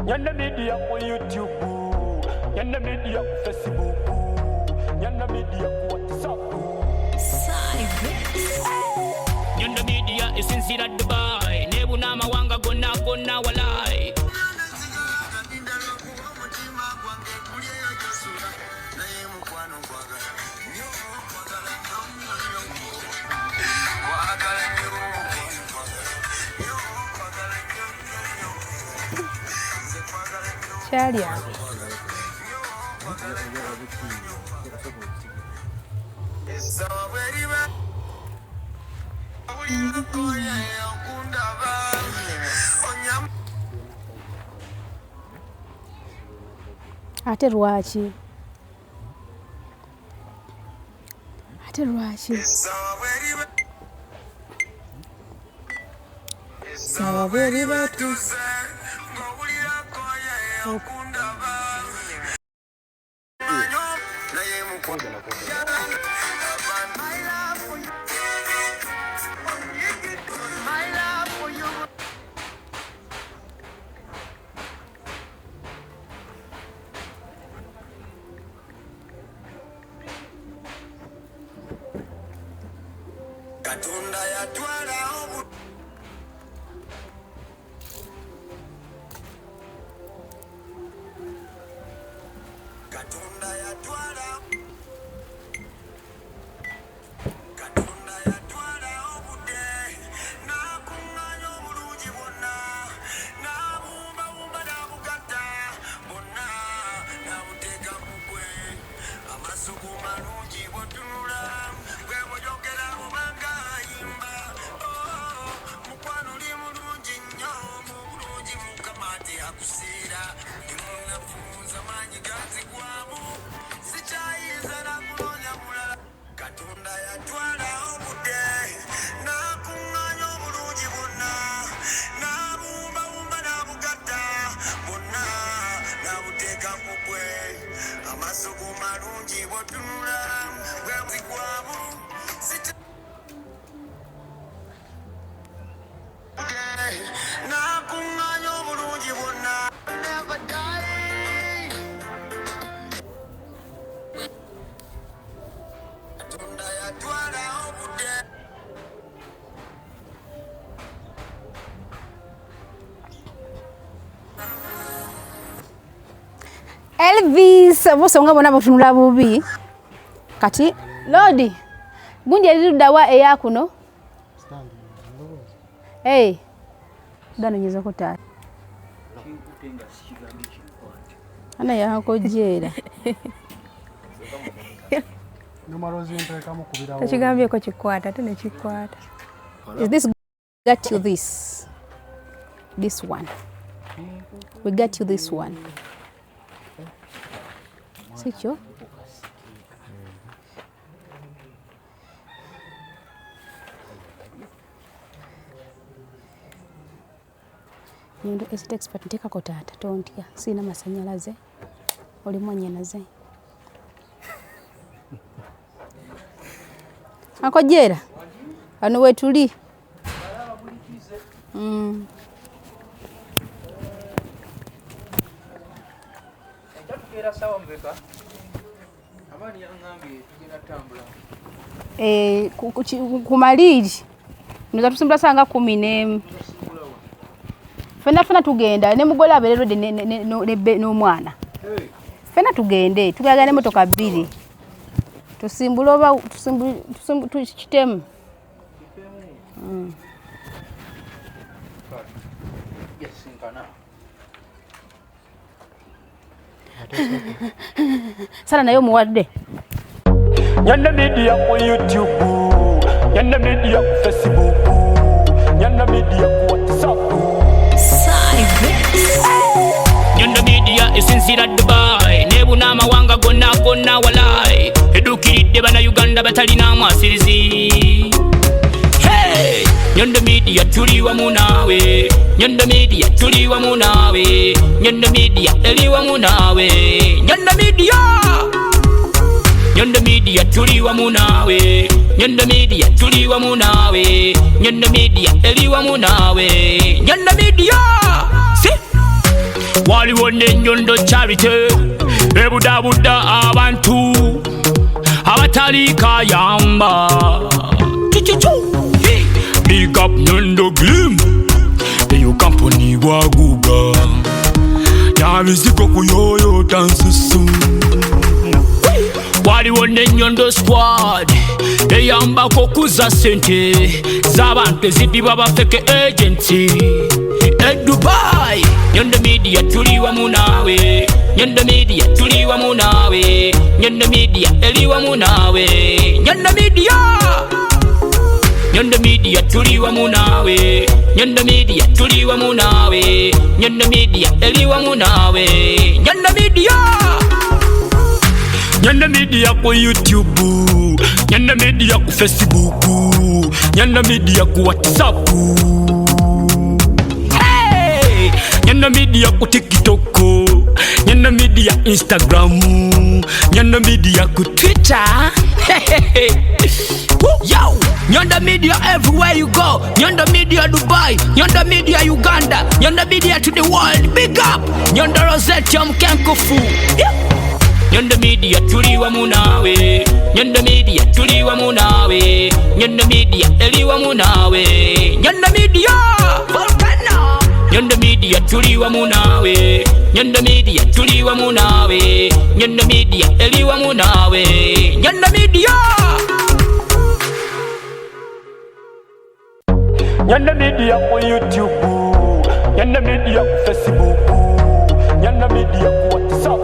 Nyondo Media on YouTube, Nyondo Media on Facebook, Nyondo Media on WhatsApp. Nyondo Media is in Dubai. Nebuna mawanga gonna walai. Chalia. Ate lwaki? Sawa bweri batuuse. Elvis bosonga bona batunula bubi kati lodi gundi alirudawa eya kuno dano nyezo kota ana yako jera numarozi mpeka mukubira wo kigambye ko kikwata tene kikwata. Is this got you this one? We got you this one. Sikyo? Nyondo estate expert nteka ko tata tontya sina masanyalaze oli mwanyanaze akojera ano wetuli kumaliri noza tusimbula sanga 10 fena tugenda ne mugole aberero de n'omwana fena tugende tugagane motoka 2 tusimbula oba tukitemu Sala nayo muwadde. Nyondo Media ku YouTube, Nyondo Media ku Facebook, Nyondo Media ku WhatsApp. Nyondo Media esinzira Dubai, nebuna amawanga gonna walai, edukiridde bana Uganda batalina amasirizi. Hey! Nyondo Media tuli wamu naawe, Nyondo Media tuli wamu naawe, Nyondo Media eri wamu naawe, Nyondo Media. Nyondo Media tuli wamu naawe, Nyondo Media tuli wamu naawe, Nyondo Media eri wamu naawe, Nyondo Media. Waliwo ne Nyondo Charity ebudabudda abantu abatali kayamba. Big up Nyondo Glim, eyo company gwaguga yabiziko kuyoyo tansusu. Waliwo ne Nyondo Squad eyambako kuza sente z'abantu ezibibwa bafeke agency e Dubai. Nyondo Media tuli wamu naawe, Nyondo Media tuli wamu naawe, Nyondo Media eri wamu naawe, Nyondo Media. Nyondo Media tuli wamu naawe, Nyondo Media tuli wamu naawe, Nyondo Media eri wamu naawe, Nyondo Media. Nyondo Media ku YouTube, Nyondo Media ku Facebook, Nyondo Media ku WhatsApp. Hey! Nyondo Media ku TikTok, Nyondo Media Instagram, Nyondo Media ku Twitter. Yo! Nyondo Media everywhere you go. Nyondo Media Dubai, Nyondo Media Uganda, Nyondo Media to the world. Big up! Nyondo Rozet yomkenkufu. Nyondo Media tuli wamu naawe, Nyondo Media tuli wamu naawe, Nyondo Media eri wamu naawe, Nyondo Media. Volcano. Nyondo Media tuli wamu naawe, Nyondo Media tuli wamu naawe, Nyondo Media eri wamu naawe, Nyondo Media. Nyondo Media ku YouTube, Nyondo Media ku Facebook, Nyondo Media ku WhatsApp.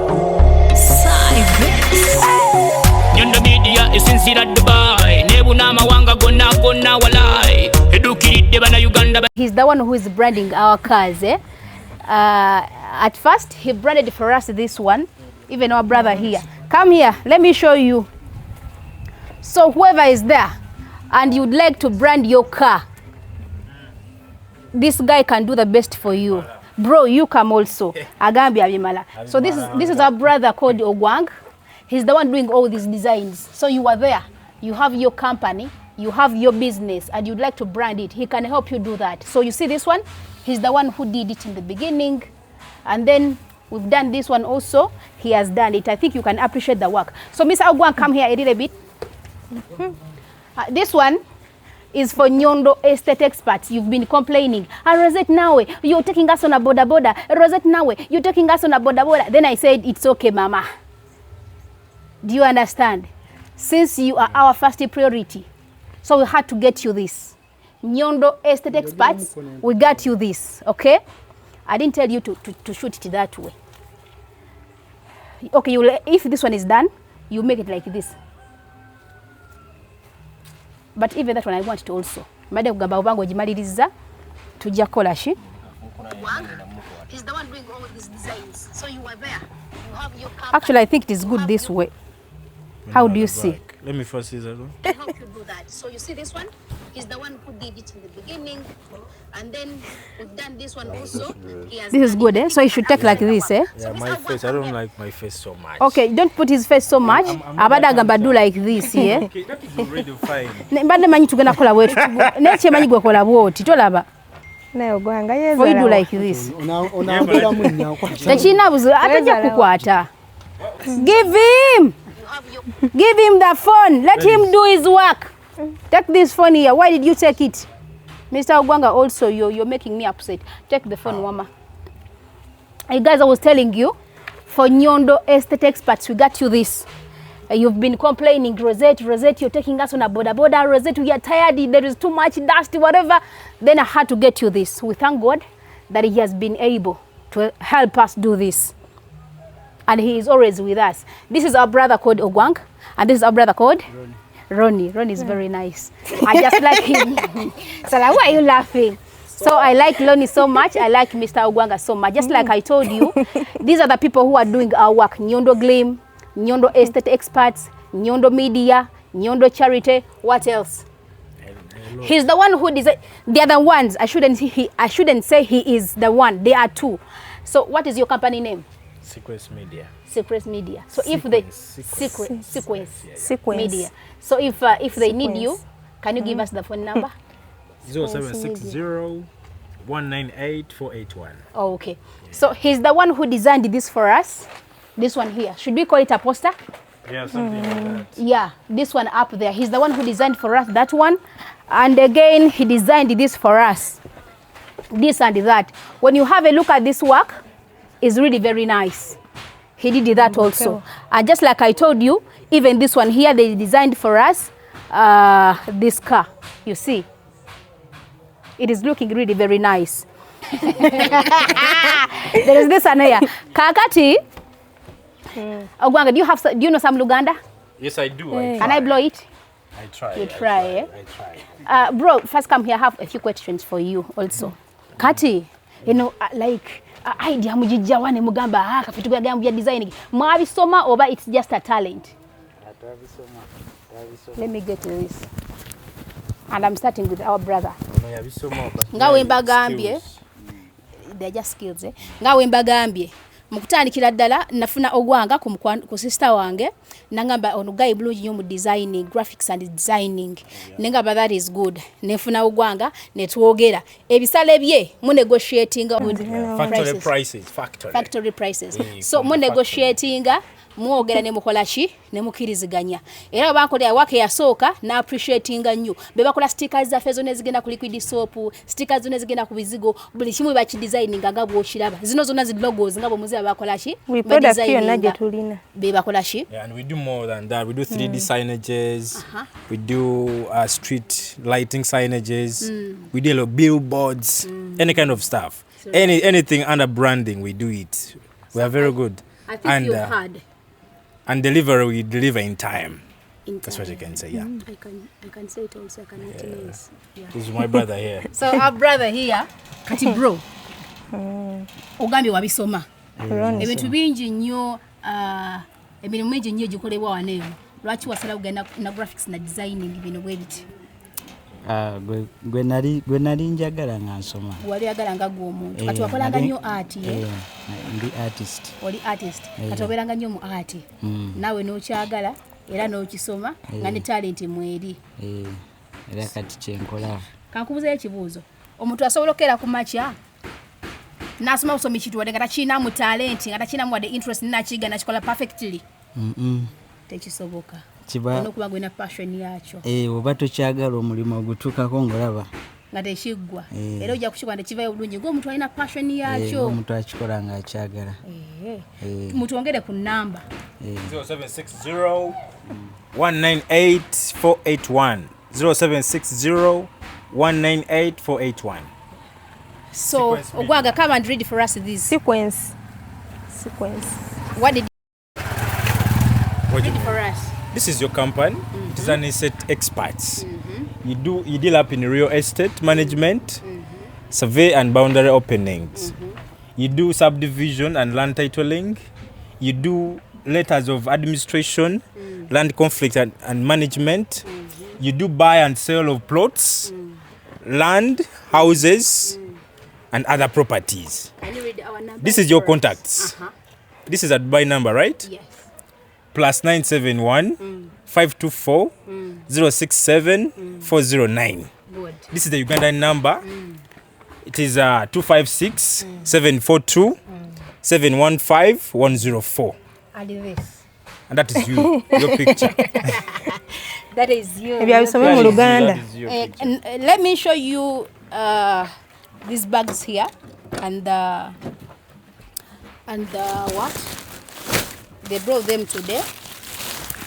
Nyondo Media esinzira Dubai, nebuna amawanga gonna walai, edukiridde bana Uganda. He's the one who is branding our cars. At first, he branded for us this one, even our brother here. Come here, let me show you. So whoever is there and you'd like to brand your car, this guy can do the best for you. Bro, you come also. Agambye abimala. So this is our brother called Ogwang. He's the one doing all these designs. So you are there. You have your company, you have your business, and you'd like to brand it. He can help you do that. So you see this one? He's the one who did it in the beginning. And then we've done this one also. He has done it. I think you can appreciate the work. So Mr. Ogwang, come here a little bit. This one is for Nyondo estate experts. You've been complaining. Rozet nawe, you're taking us on a boda boda. Rozet nawe, you're taking us on a boda boda. Then I said, it's okay, mama. Do you understand? Since you are our first priority, so we had to get you this. Nyondo estate experts, we got you this, okay? I didn't tell you to shoot it that way. Okay, if this one is done, you make it like this. But even that one I want it also. Madam kugamba ubango jimaliriza tujja kola shi. He's the one doing all these designs. So you are there. You have your company. Actually, I think it is good this way. How do you see? Let me first see that one. I hope you do that. So you see this one? He's the one who did it in the beginning. And then we've done this one also. This is good, eh? So you should take like this, eh? Yeah, my face. I don't like my face so much. Okay, don't put his face so much. Abada gamba do like this, yeah? Okay, that is already fine. Mbadde manyi tugenda kola wetu. Neche manyi gwe kola bwoti. Tolaba. Nayo gwanga yeza. For you do like this. Onampera munnya okwata. Tekina buzo atajja kukwata. Give him the phone. Let him do his work. Take this phone here. Why did you take it? Mr. Ogwanga, also you're making me upset. Take the phone, Wama. Hey guys, I was telling you, for Nyondo estate experts, we got you this. You've been complaining, Rozet, you're taking us on a boda boda. Rozet, we are tired, there is too much dust, whatever. Then I had to get you this. We thank God that he has been able to help us do this. and he is always with us. This is our brother called Ogwang, and this is our brother called Ronnie. Ronnie is very nice. I just like him. So like, why are you laughing? So I like Lonnie so much. I like Mr. Ogwanga so much. Just like I told you, these are the people who are doing our work. Nyondo Gleam, Nyondo Estate Experts, Nyondo Media, Nyondo Charity. What else? He's the one who designed. The other ones, I shouldn't say he is the one. They are two. So what is your company name? Sequence Media. Sequence Media. So if they Sequence Media. So if they need you, can you give us the phone number? 0760 198 481. Oh, okay. So he's the one who designed this for us. This one here. Should we call it a poster? Yeah, something like that. Yeah, this one up there. He's the one who designed for us that one. And again, he designed this for us. This and that. When you have a look at this work, it's really very nice. He did that also. And just like I told you, even this one here, they designed for us this car. You see? It is looking really very nice. There is this one here. Kakati. Ogwanga, do you know some Luganda? Yes, I do. Can I blow it? I try. You try, eh? I try. Bro, first come here. I have a few questions for you also. Kati, you know, like idea mujijja wane mugamba kafitu ga gambu ya designing. Mwabisoma or it's just a talent? Let me get to this. And I'm starting with our brother. Ngawe mbagambye. They're just skills, eh? Ngawe mbagambye. Mukutandikira ddala nafuna Ogwanga ku sister wange nangamba ono guy blue nyo mu designing, graphics and designing. Nengamba that is good. Nefuna Ogwanga netwogera. Ebisale bye mu negotiating factory prices. So mu negotiating muogera ne mukola ki ne mukiriziganya. Era bankolera wake yasooka na appreciating nnyo. Be bakola stickers za fezo nezigenda ku liquid soap, stickers zone zigenda ku bizigo, buli kimu bachi designing nga bw'okiraba. Zino zonna zi logos nga bw'omuze bakola ki? We product hiyo naje tulina. Be bakola ki? Yeah, and we do more than that. We do 3D signages. We do street lighting signages. We do billboards, any kind of stuff. So anything under branding, we do it. We are very good. I think you had. And delivery, we deliver in time. That's what you can say, yeah. I can say it also. I can witness. Yeah. This is my brother here. So our brother here, kati bro. Ogambi wabisoma. Ebintu bingi nnyo emirimu mingi nnyo gikolebwa waneewo. Lwaki wasala kugenda na graphics na designing bino bwe biti? Gwe nali njagala nga nsoma. Wali agala nga gwo omuntu. Kati wakolanga nnyo art ye. Ndi artist. Oli artist. Kati obeeranga nnyo mu art. Naawe n'okyagala era n'okisoma nga ne talent mweri. Era kati kyenkola. Kankubuzeeyo ekibuuzo. Omuntu asobola okkeera ku makya n'asoma busomi kitu wadde nga takiinaamu talent nga takiinaamu wadde interest nnakiyiga nakikola perfectly. Tekisoboka. Olwokuba gwena passion yakyo. Oba tokyagala omulimu ogutuukako ng'olaba. Nga tekiggwa. Era ojja kukikola ne kivaayo obulungi ng'omuntu alina passion yakyo. Omuntu akikola ng'akyagala. Mutwongere ku nnamba. 0760 198 481. 0760 198 481. So, Ogwaga, come and read for us this. Sequence. What did you read for us? This is your company. It is an estate experts. You deal up in real estate management, survey and boundary openings. You do subdivision and land titling. You do letters of administration, land conflict and management. You do buy and sale of plots, land, houses, and other properties. Can you read our number? This is your contacts. This is a Dubai number, right? Yes. Plus 971 524 067 409. Good. This is the Ugandan number. It is 256 742 715 104. And this. And that is you, your picture. That is you. Ebyabisome mu Luganda. Let me show you these bags here and what they brought them today.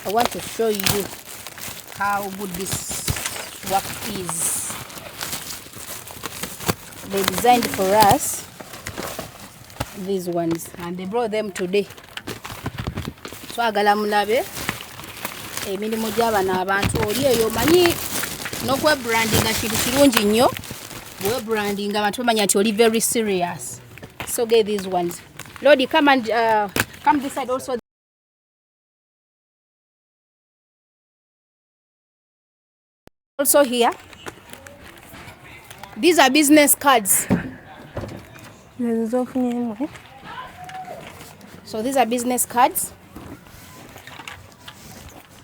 I want to show you how good this work is. They designed for us these ones and they brought them today. twagala mulabe emirimu gy'abana abantu oli eyo manyi n'okwebrandinga kintu kirungi nnyo webrandinga abantu bamanya nti oli very serious. So get these ones. Lodi, come and come this side also. Also here, these are business cards. So these are business cards.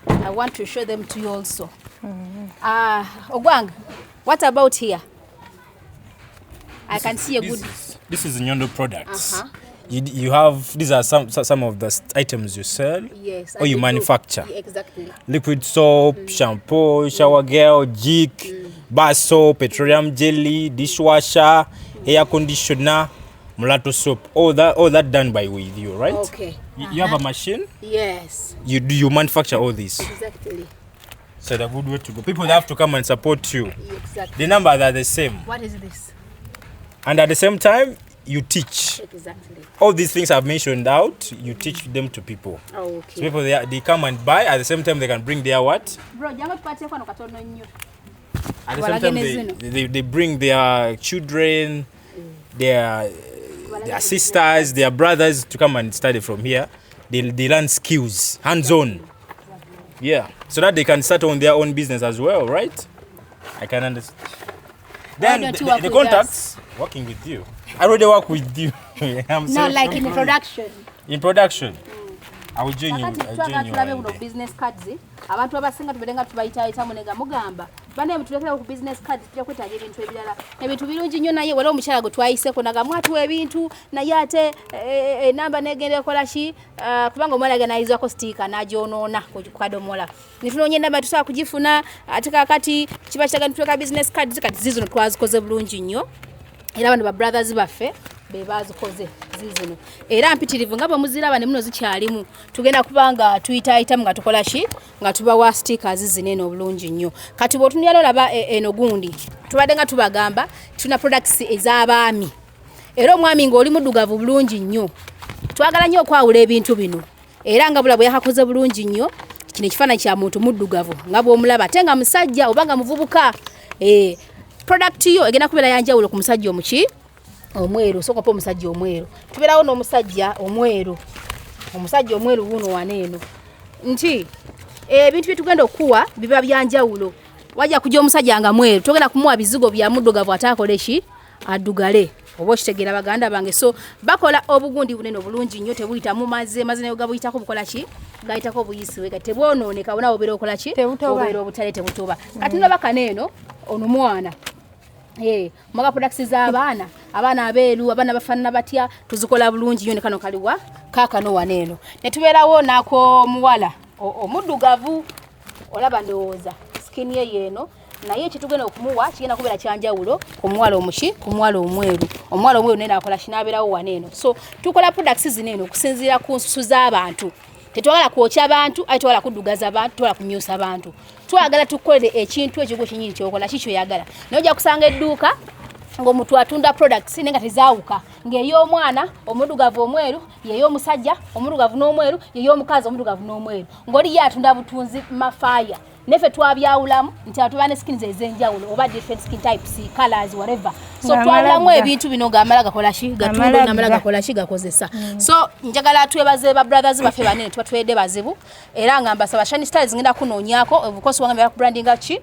I want to show them to you also. Ogwang, what about here? I can see a good... This is Nyondo products. You have, these are some of the items you sell, yes, or you manufacture. Exactly. Liquid soap, shampoo, shower gel, jik, bar soap, petroleum jelly, dishwasher, air conditioner, mulatto soap. All that done with you, right? Okay. You have a machine? Yes. You manufacture all this? Exactly. So the good way to go. People have to come and support you. Exactly. The numbers are the same. What is this? And at the same time, you teach. Exactly. All these things I've mentioned out, you teach them to people. Oh, okay. So people, they come and buy. At the same time, they can bring their what? Bro, jango tupatie kwa katono nyo. At the same time, they bring their children, their sisters, their brothers to come and study from here. They learn skills, hands-on. Yeah, so that they can start on their own business as well, right? I can understand. Then the contacts working with you. I already work with you. Not like in production. In production. I will join you. Business cards. Abantu abasinga tubelenga tubayita munega mugamba. Bane mutulekera ku business cards tujja kwetaga ebintu ebirala. Ebintu birungi nnyo naye wala omukyala gwe twayiseko naga mwatu ebintu naye ate enamba negende kola ki kubanga omwana ganayizako sticker najonoona ku kadomola. Nitunonye enamba tusobola kugifuna ate kakati kiba kitaga ntuleka business cards kati zizino twazikoze bulungi nnyo. Era bano ba brothers baffe be bazikoze zizino. Era mpitirivu nga bwe muziraba ne muno zikyalimu. Tugenda kubanga tuyita nga tukola ki nga tubawa stickers zinene obulungi nnyo. Kati bwe tunyalo laba eno gundi. Tubadde nga tubagamba tuna products ez'abaami. Era omwami ng'oli muddugavu bulungi nnyo. Twagala nnyo okwawula ebintu bino. Era nga bulabu yakakoze bulungi nnyo. Kino ekifaananyi kya muntu muddugavu nga bw'omulaba ate nga musajja oba nga muvubuka. Product yo egenda kubeera yanjawulo ku musajja omuki omweru soko po musajja omweru tubeerawo n'omusajja omweru omusajja omweru wuno waneeno nti ebintu bye tugenda okuwa biba byanjawulo wajja kujja omusajja nga mweru togenda kumuwa bizigo bya muddugavu ataakole ki addugale oba okitegeera baganda bange so bakola obugundi bunene obulungi nnyo tebuyita mu mazzi nayo gabuyitako bukola ki gayitako obuyisiwe kati tebwonooneka bona obeera okola ki obeera obutale tebutoba kati nabaka neeno ono mwana Maga products z'abaana abeeru abaana bafaanana batya tuzikola bulungi nnyo ne kano kaliwa kaakano waneeno ne tubeerawo n'ako muwala omuddugavu olaba ndowooza skin ye yeeno naye ekitugenda okumuwa kigenda kubeera kyanjawulo ku muwala omuki ku muwala omweru naye naakola kinaabeerawo waneeno so tukola products zineeno okusinziira ku nsusu z'abantu tetwagala kwokya abantu ate twagala kuddugaza abantu twagala kumyusa abantu twagala tukolere ekintu ekyo kinyini kyokola kikyo yagala nojja kusanga edduuka ng'omuntu atunda products nenga tezaawuka ng'ey'omwana omuddugavu omweru y'ey'omusajja omuddugavu n'omweru y'ey'omukazi omuddugavu n'omweru ng'oli ye atunda butunzi mafaaya nefe twabyawulamu nti atuba ne skins ez'enjawulo oba different skin types colors whatever so twawulamu ebintu bino ng'amala gakola ki gatundu ng'amala gakola ki gakozesa so njagala twebaze ba brothers baffe banene tuba twedde bazibu era nga mbasaba shani styles ngenda kunoonyako obukosi wange bya brandinga ki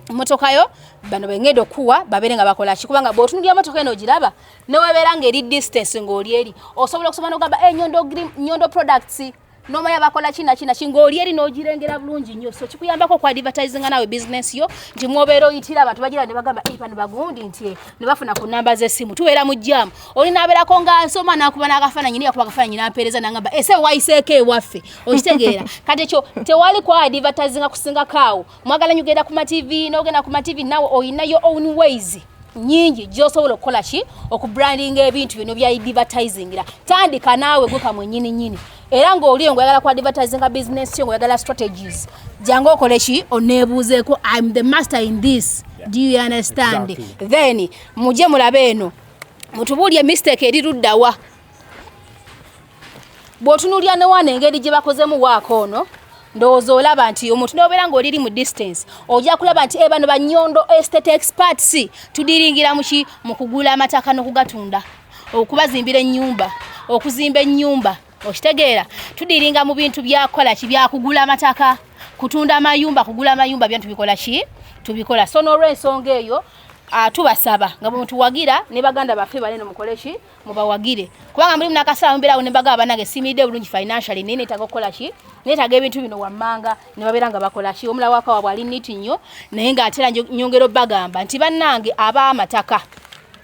motoka yo bano bengendo kuwa babere nga bakola ki kubanga bw'otunulira motoka eno ogiraba ne webeera ng'eri distance ng'oli eri osobola okusoma n'ogamba Nyondo products nomanya bakola kina ng'oli eri n'ogirengera bulungi nnyo so kikuyambako ku advertising nawe business yo nti mwobeera oyitira abantu bagira ne bagamba pano bagundi nti ne bafuna ku namba z'essimu tubeera mu jjaamu oli n'abeerako nga nsoma n'akuba n'akafaananyi naye akuba akafaananyi n'ampeereza n'agamba ese wayiseeko ewaffe okitegeera kati ekyo tewali ku advertising kusinga kaawo mwagala nyo genda ku matv n'ogenda ku matv nawe oyina your own ways nyingi gy'osobola okukola ki okubrandinga ebintu bino bya advertising tandika naawe gwe kamwe nyini era ng'oli oyagala ku advertising business yo ng'oyagala strategies jangu okole ki oneebuuzeeko I'm the master in this do you understand then mujje mulabe eno mutubuulye mistake eri luddawa bw'otunuulira ne wano engeri gye bakozemu waako ono ndowooza olaba nti omuntu n'obeera ng'oliri mu distance ojja kulaba nti bano ba Nyondo estate experts tudiringira mu kugula amataka n'okugatunda okubazimbira ennyumba okuzimba ennyumba okitegeera tudiringa mu bintu byakola ki byakugula amataka kutunda amayumba kugula amayumba byantu bikola ki tubikola so n'olw'ensonga eyo tubasaba nga bwe mutuwagira ne baganda baffe baleno mukole ki mubawagire kubanga muri munakasaba mbera ne bagaba banage simide bulungi financially nene takokola ki netaga ebintu bino wammanga ne babera nga bakola ki omula waka wabwe ali niti nnyo naye ng'atera nyongero bagamba nti bannange aba amataka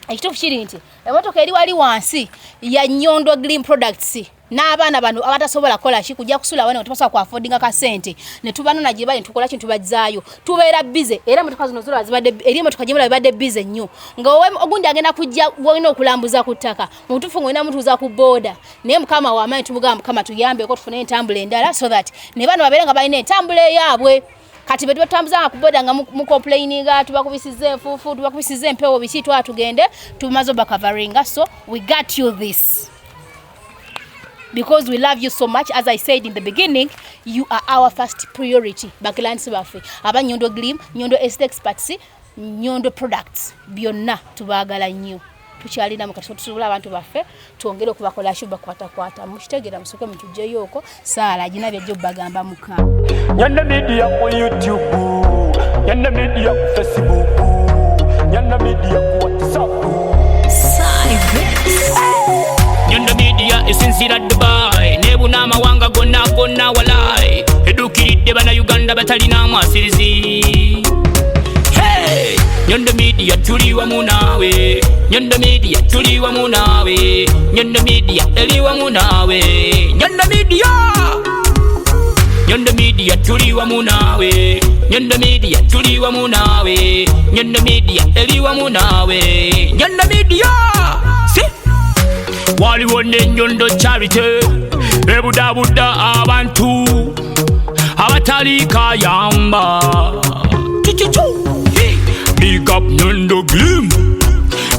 ekituufu kiri nti emotoka eri wali wansi ya Nyondo Green Products n'abaana bano abatasobola kola ki kujja kusula wano tuposa ku affordinga ka sente ne tubanona gye bali tukola kintu bajjaayo tubeera busy era motoka zino zolo azibadde eri motoka gye bali busy nnyo nga ogundi agenda kujja wona okulambuza ku ttaka mutufu ngwena mutuza ku boda naye mukama wa amanyi tumugamba mukama tuyambe ko tufune entambula endala so that ne bano babeera nga balina entambula yaabwe kati betu batambuza ku boda nga mu complaininga tubakubisize enfufu tubakubisize empewo biki twatugende tumazo bakavaringa so we got you this because we love you so much. As I said in the beginning, you are our first priority. Bakilansi bafe aba Nyondo Glim, Nyondo estate experts, Nyondo products byonna tubagala nnyo tukyalina mu kati tusubula abantu baffe tuongere okubakola shuba kwata mukitegera musoke mutujjeyo oko saala gina byajjo bagamba muka Nyondo Media ku YouTube, Nyondo Media ku Facebook, Nyondo Media ku WhatsApp. Nyondo Media esinzira Dubai nebuna amawanga gonna walai edukiridde bana Uganda batalina amasirizi. Hey! Nyondo Media tuli wamu naawe, Nyondo Media tuli wamu naawe, Nyondo Media eri wamu naawe, Nyondo Media, Nyondo Media tuli wamu naawe, Nyondo Media tuli wamu naawe, Nyondo Media eri wamu naawe, Nyondo Media. Waliwo ne Nyondo charity ebudabuda abantu abatali kayamba. Big up Nyondo Glim,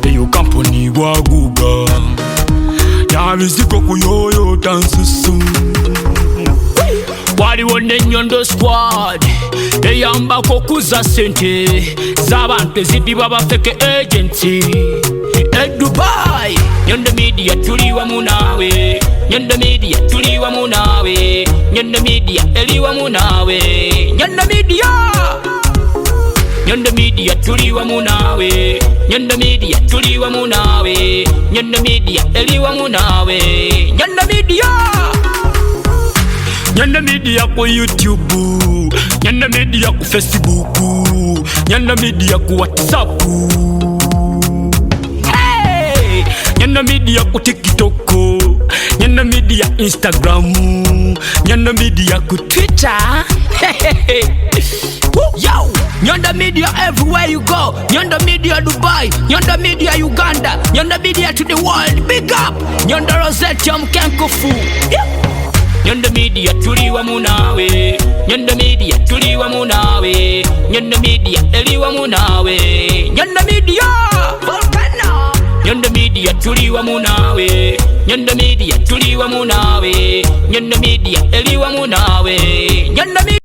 eyo company waguga yabiziko kuyoyo tansusu. Waliwo ne Nyondo squad eyambako kuza sente z'abantu ezidibwa bafeke agency Dubai. Nyondo Media tuli wamu naawe, Nyondo Media tuli wamu naawe, Nyondo Media eri wamu naawe, Nyondo Media, Nyondo Media tuli wamu naawe, Nyondo Media tuli wamu naawe, Nyondo Media eri wamu naawe, Nyondo Media, Nyondo Media ku YouTube, Nyondo Media ku Facebook, Nyondo Media ku WhatsApp, Nyondo Media ku TikTok, Nyondo Media Instagram, Nyondo Media ku Twitter. Yo, Nyondo Media everywhere you go. Nyondo Media Dubai, Nyondo Media Uganda, Nyondo Media to the world. Big up Nyondo Rozet Mkenkufu. Nyondo Media tuli wamu naawe, Nyondo Media tuli wamu naawe, Nyondo Media eri wamu naawe, Nyondo Media. Nyondo Media tuli wamu naawe, Nyondo Media tuli wamu naawe, Nyondo Media eri wamu naawe, Nyondo Media.